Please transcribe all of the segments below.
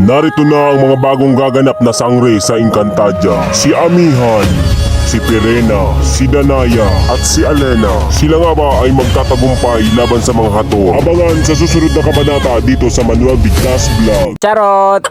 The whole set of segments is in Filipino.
Narito na ang mga bagong gaganap na sangre sa Encantadia. Si Amihan, si Pirena, si Danaya, at si Alena. Sila nga ba ay magtatagumpay laban sa mga hator? Abangan sa susunod na kabanata dito sa Manuel Biglas Vlog. Charot!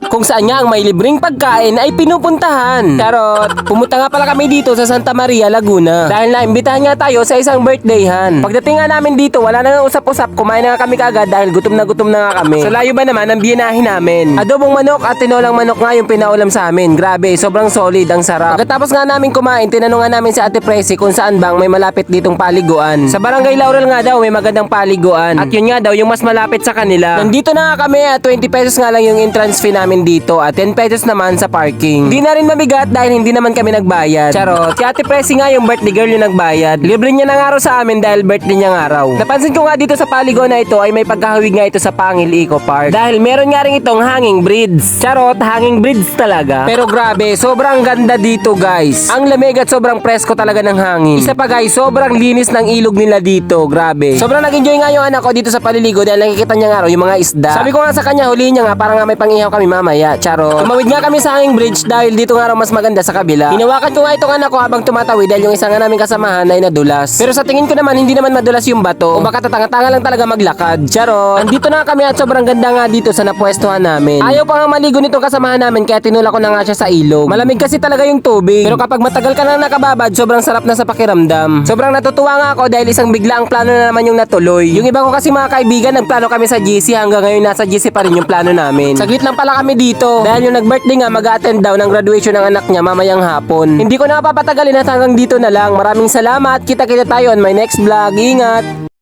Kung saan nga ang may libreng pagkain ay pinupuntahan. Charot! Pumunta nga pala kami dito sa Santa Maria, Laguna. Dahil naimbitahan nga tayo sa isang birthdayhan. Pagdating nga namin dito, wala na nga usap-usap. Kumain na nga kami kaagad dahil gutom na nga kami. Sa layo ba naman ang biyanahin namin? Adobong manok at tinolang manok nga yung pinaulam sa amin. Grabe, sobrang solid, ang sarap. Pagkatapos nga namin kumain, tinanong nga namin si Ate Presi kung saan bang may malapit ditong paliguan. Sa Barangay Laurel nga daw may magandang paliguan. At yun nga daw yung mas malapit sa kanila. Nandito na nga kami at 20 pesos nga lang yung entrance fee namin dito at 10 pesos naman sa parking. Hindi na rin mabigat dahil hindi naman kami nagbayad. Charot. Si Ate Presi nga yung birthday girl yung nagbayad. Libre niya ng araw sa amin dahil birthday niya ng araw. Napansin ko nga dito sa paligo na ito ay may pagkahawig nga ito sa Pangil Eco Park. Dahil meron nga rin itong hanging bridge. Charot, hanging bridge talaga. Pero grabe, sobrang ganda dito guys. Ang lamig at sobrang presko talaga ng hangin. Isa pa guys, sobrang linis ng ilog nila dito. Grabe. Sobrang nag-enjoy nga yung anak ko dito sa paliligo dahil nakikita niya nga raw yung mga isda. Sabi ko nga sa kanya, huliin niya nga para nga may pangihaw kami mamaya. Charot. Tumawid nga kami sa hanging bridge dahil dito nga raw mas maganda sa kabila. Hinawakan ko nga itong anak ko habang tumatawid dahil yung isa nga namin kasamahan ay nadulas. Pero sa tingin ko naman hindi naman madulas yung bato. O baka tatanga-tanga lang talaga maglakad. Charot. Andito na kami at sobrang ganda nga dito sa napwestuhan namin. Ayaw pa nga maligo nitong kasamahan namin kaya tinulak ko na nga siya sa ilog. Malamig kasi talaga yung tubig. Pero kapag matagal ka nang nakababad, sobrang sarap na sa pakiramdam. Sobrang natutuwa nga ako dahil isang bigla ang plano na naman yung natuloy. Yung iba ko kasi mga kaibigan, nagplano kami sa GC hanggang ngayon nasa GC pa rin yung plano namin. Saglit lang pala kami dito dahil yung nag-birthday nga mag-attend daw ng graduation ng anak niya mamayang hapon. Hindi ko na papatagalin at hanggang dito na lang. Maraming salamat. Kita-kita tayo on my next vlog. Ingat!